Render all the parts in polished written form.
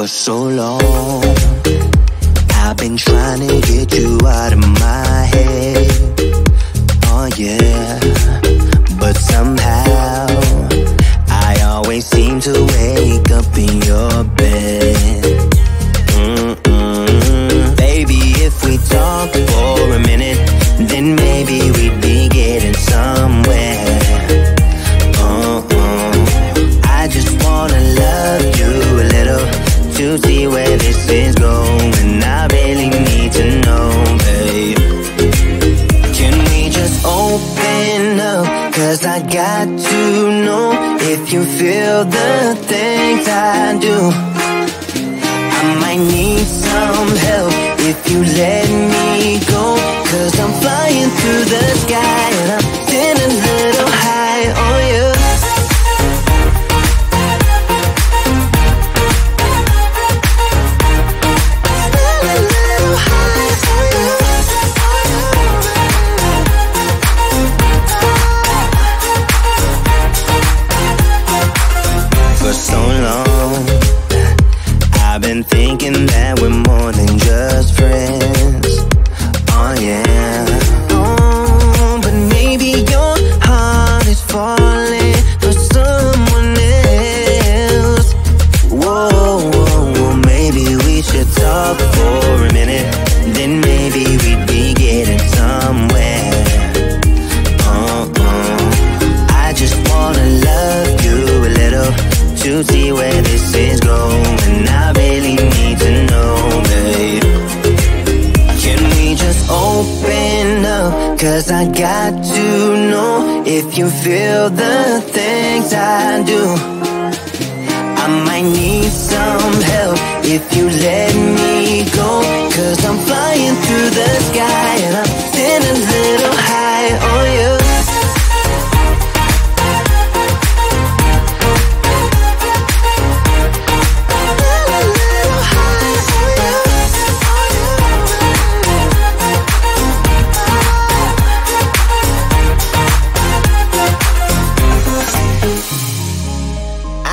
For so long, I've been trying to get you out of my head. Oh yeah, but somehow I always seem to wake up in your bed. Baby, if we talk for a minute, then maybe we'd be getting somewhere. I just wanna love you a little to see where this is going. I really need to know, babe. Can we just open up? 'Cause I got to know if you feel the things I do. I might need some help if you let me go. 'Cause I'm flying through the sky and I'm getting a little high on you. For so long, I've been thinking that we're more than just friends. Oh yeah. Oh, but maybe your heart is falling for someone else. Whoa, whoa, whoa, maybe we should talk for a minute. Then maybe we'd be getting somewhere. I just wanna love you a little to see where this is going. I really need to know, babe. Can we just open up? 'Cause I got to know if you feel the things I do. I might need some help if you let me go. 'Cause I'm flying through the sky and I'm getting a little high on you.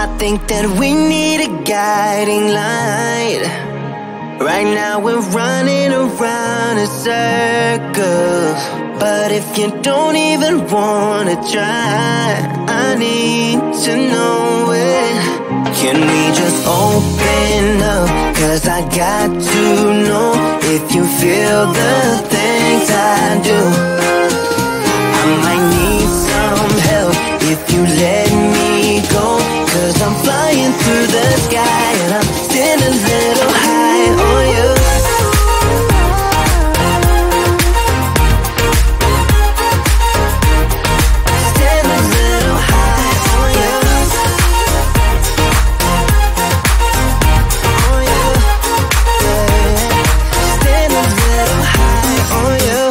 I think that we need a guiding light. Right now we're running around in circles. But if you don't even wanna try, I need to know it. Can we just open up? 'Cause I got to know if you feel the things I do. I might need some help if you let me go. 'Cause I'm flying through the sky and I'm getting a little high on you. Getting a little high on you. On you. Yeah. Getting a little high on you.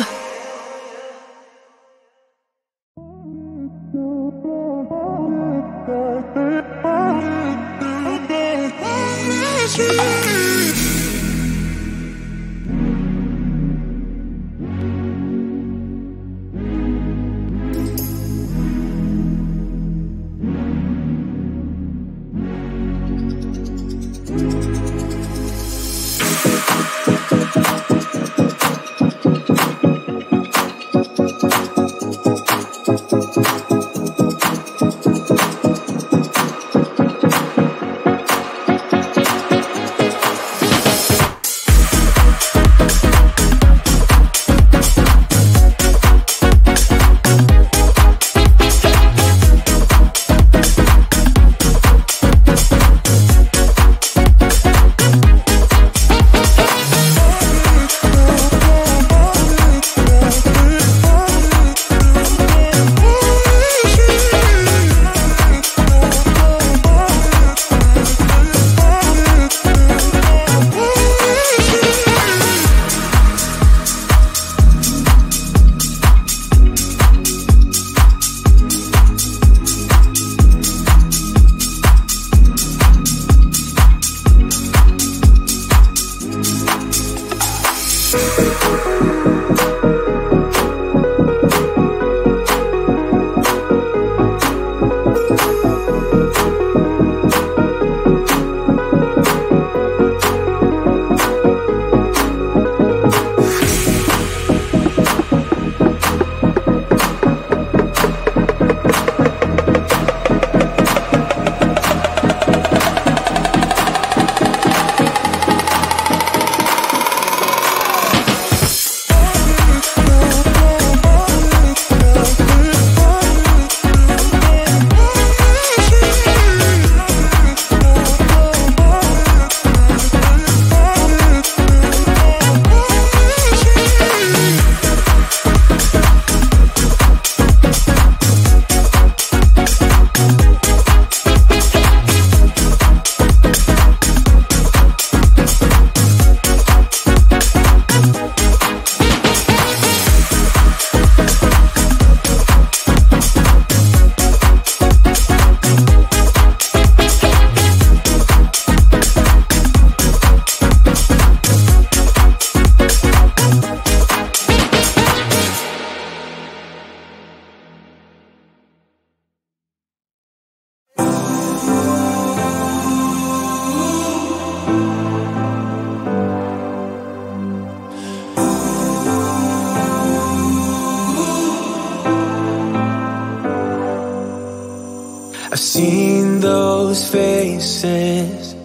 seen those faces,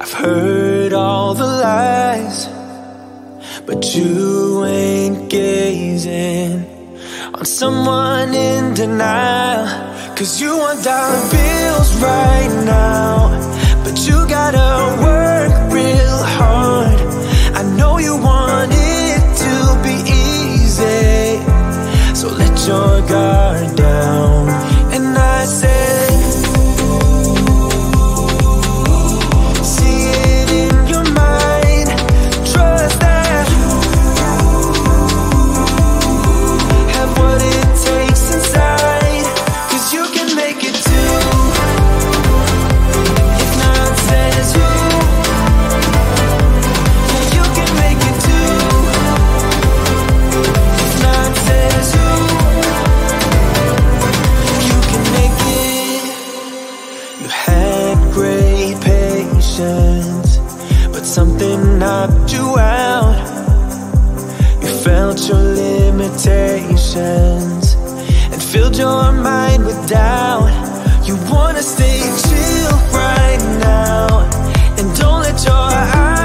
I've heard all the lies, but you ain't gazing on someone in denial. 'Cause you want dollar bills right now, but you gotta work real hard. I know you want it to be easy, so let your guard down. And I said, see it in your mind, trust that you have what it takes inside, 'cause you can make it too. If not says who, yeah, you can make it too. If not says who, you can make it. You had great patience, but something knocked you out. You felt your limitations and filled your mind with doubt. You wanna stay chill right now, and don't let your eyes